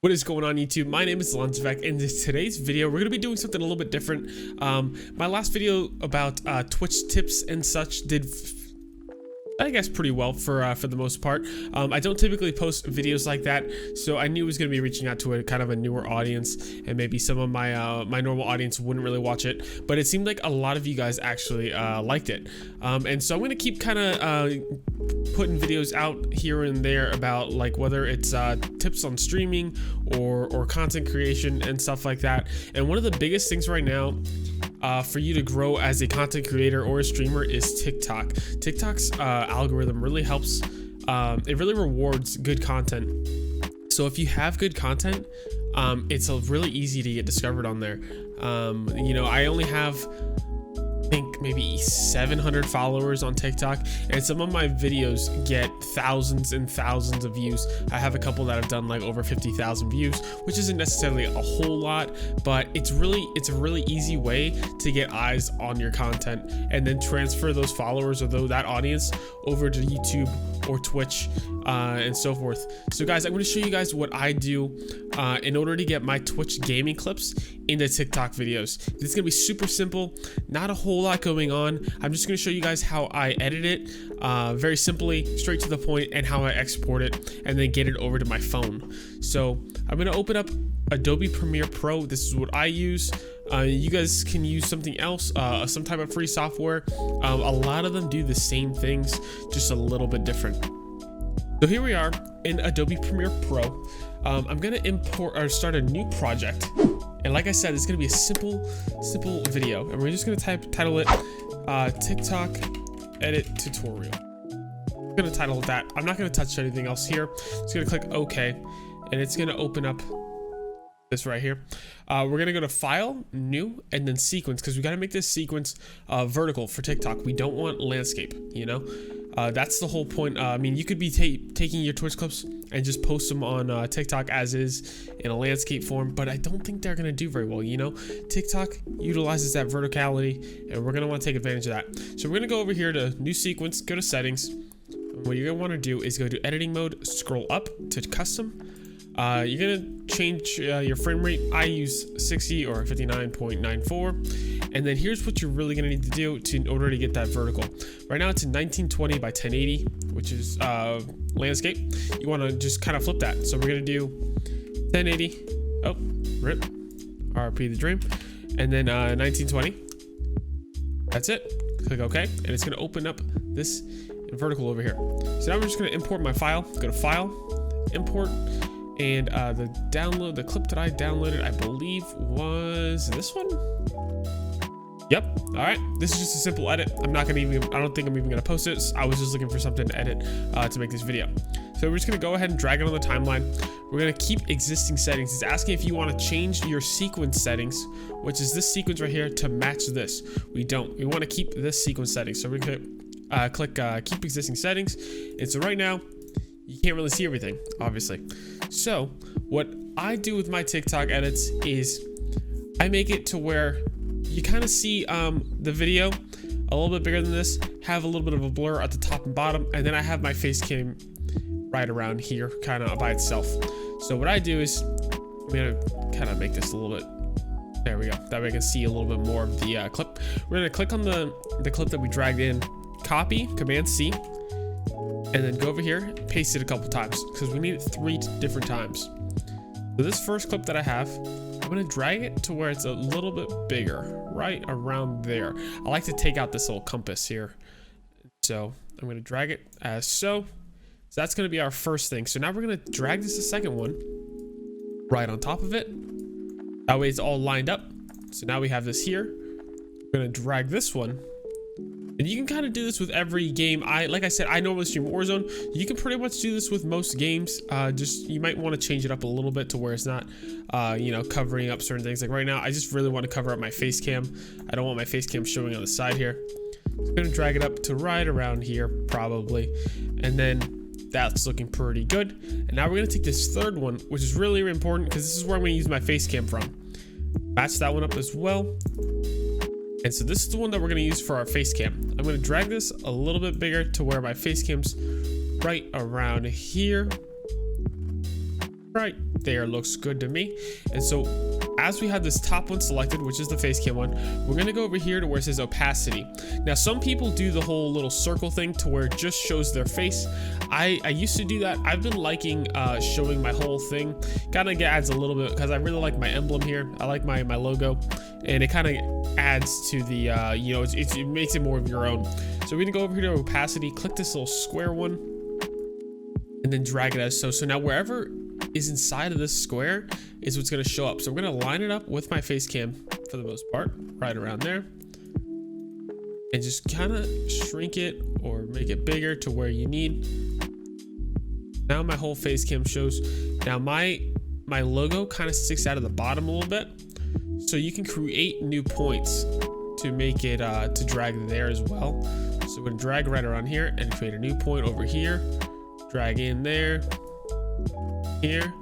What is going on YouTube? My name is Lunchvac, and in today's video we're going to be doing something a little bit different. My last video about Twitch tips and such did I guess pretty well for the most part. I don't typically post videos like that, so I knew it was going to be reaching out to a kind of a newer audience, and maybe some of my my normal audience wouldn't really watch it, but it seemed like a lot of you guys actually liked it. And so I'm going to keep kind of putting videos out here and there about like whether it's tips on streaming or content creation and stuff like that. And one of the biggest things right now for you to grow as a content creator or a streamer is TikTok. TikTok's algorithm really helps. It really rewards good content. So if you have good content, it's really easy to get discovered on there. You know, I only have, I think, maybe 700 followers on TikTok, and some of my videos get thousands and thousands of views. I have a couple that have done like over 50,000 views, which isn't necessarily a whole lot, but it's a really easy way to get eyes on your content and then transfer those followers or that audience over to YouTube or Twitch and so forth. So guys, I'm going to show you guys what I do in order to get my Twitch gaming clips into TikTok videos. This is going to be super simple, not a whole lot going on. I'm just going to show you guys how I edit it very simply, straight to the point, and how I export it and then get it over to my phone. So I'm going to open up Adobe Premiere Pro. This is what I use. You guys can use something else, some type of free software. A lot of them do the same things, just a little bit different. So here we are in Adobe Premiere Pro. I'm gonna import or start a new project, and like I said, it's gonna be a simple video, and we're just gonna title it TikTok edit tutorial. I'm gonna title it that. I'm not gonna touch anything else here. Just gonna click OK, and it's gonna open up this right here. We're gonna go to File, New, and then Sequence, because we got to make this sequence vertical for TikTok. We don't want landscape, you know. That's the whole point. I mean, you could be taking your Twitch clips and just post them on TikTok as is in a landscape form, but I don't think they're gonna do very well, you know. TikTok utilizes that verticality, and we're gonna want to take advantage of that. So we're gonna go over here to New Sequence, go to Settings. What you're gonna want to do is go to Editing Mode, scroll up to Custom. You're gonna change your frame rate. I use 60 or 59.94, and then here's what you're really gonna need to do in order to get that vertical. Right now it's in 1920 by 1080, which is landscape. You want to just kind of flip that. So we're gonna do 1080. Oh, rip. RP the dream, and then 1920. That's it. Click OK, and it's gonna open up this vertical over here. So now we're just gonna import my file. Go to File, Import. And the clip that I downloaded, I believe was this one. Yep. All right, this is just a simple edit. I don't think I'm even gonna post it. I was just looking for something to edit to make this video. So we're just gonna go ahead and drag it on the timeline. We're gonna keep existing settings. It's asking if you want to change your sequence settings, which is this sequence right here, to match this. We don't. We want to keep this sequence setting. So we're gonna click keep existing settings. And so right now, you can't really see everything, obviously. So what I do with my TikTok edits is I make it to where you kind of see the video a little bit bigger than this, have a little bit of a blur at the top and bottom, and then I have my face cam right around here kind of by itself. So what I do is I'm gonna kind of make this a little bit, there we go, that way I can see a little bit more of the clip. We're gonna click on the clip that we dragged in, copy, Command C, and then go over here, paste it a couple times because we need it 3 different times. So this first clip that I have, I'm gonna drag it to where it's a little bit bigger, right around there. I like to take out this little compass here. So I'm gonna drag it as so. So that's gonna be our first thing. So now we're gonna drag this the second one right on top of it. That way it's all lined up. So now we have this here. We're gonna drag this one. And you can kind of do this with every game. Like I said, I normally stream Warzone. You can pretty much do this with most games. Just you might want to change it up a little bit to where it's not, you know, covering up certain things. Like right now, I just really want to cover up my face cam. I don't want my face cam showing on the side here. So I'm gonna drag it up to right around here, probably, and then that's looking pretty good. And now we're gonna take this third one, which is really important because this is where I'm gonna use my face cam from. Match that one up as well. And so this is the one that we're going to use for our face cam. I'm going to drag this a little bit bigger to where my face cam's right around here. Right there looks good to me. And so as we have this top one selected, which is the face cam one, we're gonna go over here to where it says opacity. Now some people do the whole little circle thing to where it just shows their face. I used to do that. I've been liking showing my whole thing. Kind of adds a little bit because I really like my emblem here. I like my logo, and it kind of adds to the you know, it makes it more of your own. So we're gonna go over here to opacity, click this little square one, and then drag it as so. So now wherever is inside of this square is what's going to show up. So we're going to line it up with my face cam for the most part, right around there, and just kind of shrink it or make it bigger to where you need. Now my whole face cam shows. Now my logo kind of sticks out of the bottom a little bit, so you can create new points to make it to drag there as well. So we're going to drag right around here and create a new point over here, drag in there, here.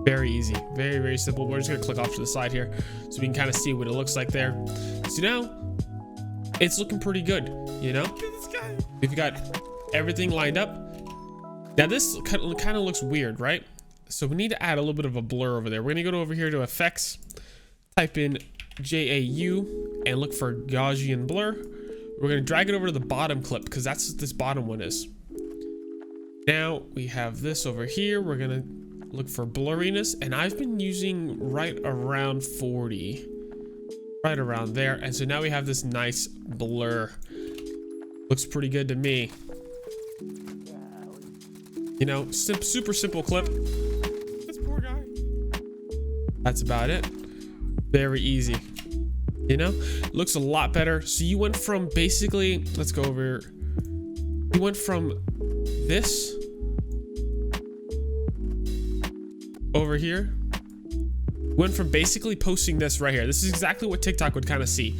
Very easy, very simple. We're just gonna click off to the side here so we can kind of see what it looks like there. So now it's looking pretty good, you know. We've got everything lined up. Now this kind of looks weird, right? So we need to add a little bit of a blur over there. We're gonna go over here to effects, type in JAU, and look for Gaussian blur. We're gonna drag it over to the bottom clip because that's what this bottom one is. Now we have this over here. We're gonna look for blurriness, and I've been using right around 40, right around there. And so now we have this nice blur. Looks pretty good to me. You know, super simple clip. This poor guy. That's about it. Very easy. You know, looks a lot better. So you went from basically, let's go over. You went from this over here, went from basically posting this right here. This is exactly what TikTok would kind of see.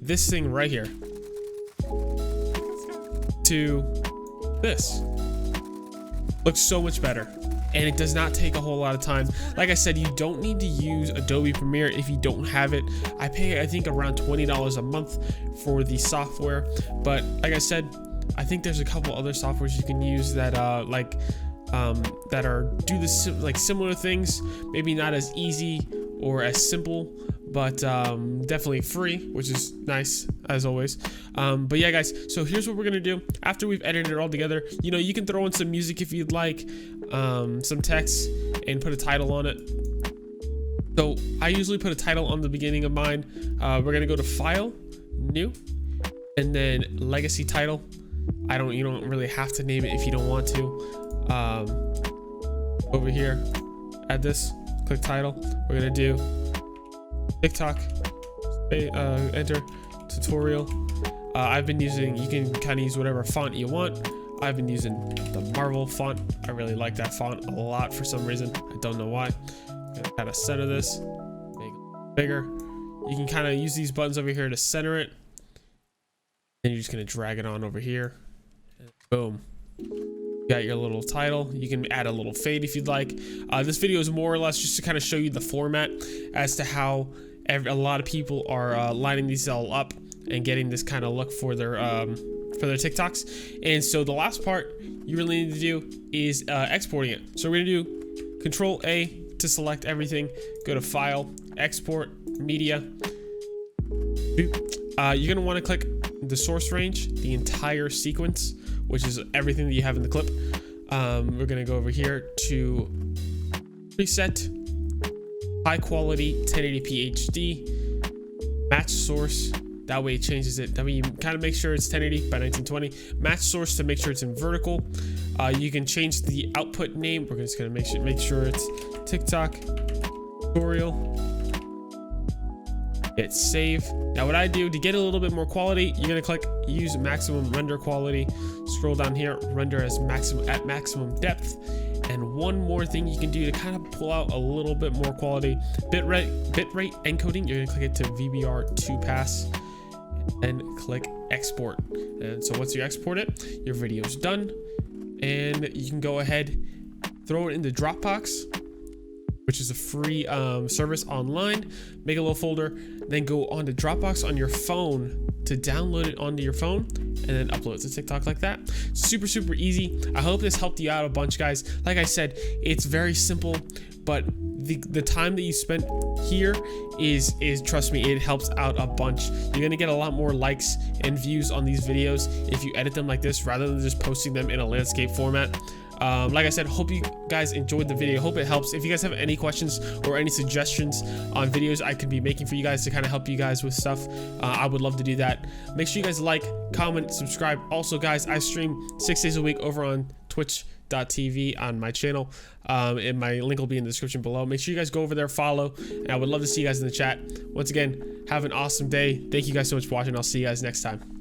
This thing right here to this. Looks so much better, and it does not take a whole lot of time. Like I said, you don't need to use Adobe Premiere if you don't have it. I pay, I think, around $20 a month for the software, but like I said, I think there's a couple other softwares you can use that that are do this like similar things, maybe not as easy or as simple, but definitely free, which is nice as always. But yeah guys, so here's what we're gonna do after we've edited it all together. You know, you can throw in some music if you'd like, some text, and put a title on it. So I usually put a title on the beginning of mine. We're gonna go to File, New, and then Legacy Title. You don't really have to name it if you don't want to. Over here, add this, click title. We're gonna do TikTok, enter tutorial. I've been using, you can kind of use whatever font you want. I've been using the Marvel font. I really like that font a lot for some reason. I don't know why. I'm gonna kind of center this, make it bigger. You can kind of use these buttons over here to center it. Then you're just gonna drag it on over here. And boom. Got your little title. You can add a little fade if you'd like. This video is more or less just to kind of show you the format as to how a lot of people are lining these all up and getting this kind of look for their TikToks. And so the last part you really need to do is exporting it. So we're gonna do Control A to select everything. Go to File, Export, Media. You're gonna want to click the source range, the entire sequence, which is everything that you have in the clip. We're gonna go over here to preset, high quality 1080p HD, match source. That way it changes it. That way you kind of make sure it's 1080 by 1920. Match source to make sure it's in vertical. You can change the output name. We're just gonna make sure it's TikTok tutorial. Hit save. Now what I do to get a little bit more quality, you're gonna click use maximum render quality. Scroll down here, render as maximum depth. And one more thing you can do to kind of pull out a little bit more quality, bitrate encoding. You're gonna click it to VBR2 pass and click export. And so once you export it, your video is done, and you can go ahead, throw it in the Dropbox. which is a free service online. Make a little folder, then go on to Dropbox on your phone to download it onto your phone, and then upload it to TikTok like that. Super easy. I hope this helped you out a bunch, guys. Like I said, it's very simple, but the time that you spent here is trust me, it helps out a bunch. You're gonna get a lot more likes and views on these videos if you edit them like this rather than just posting them in a landscape format. Like I said, hope you guys enjoyed the video. Hope it helps. If you guys have any questions or any suggestions on videos I could be making for you guys to kind of help you guys with stuff, I would love to do that. Make sure you guys like, comment, subscribe. Also, guys, I stream 6 days a week over on twitch.tv on my channel, and my link will be in the description below. Make sure you guys go over there, follow, and I would love to see you guys in the chat. Once again, have an awesome day. Thank you guys so much for watching. I'll see you guys next time.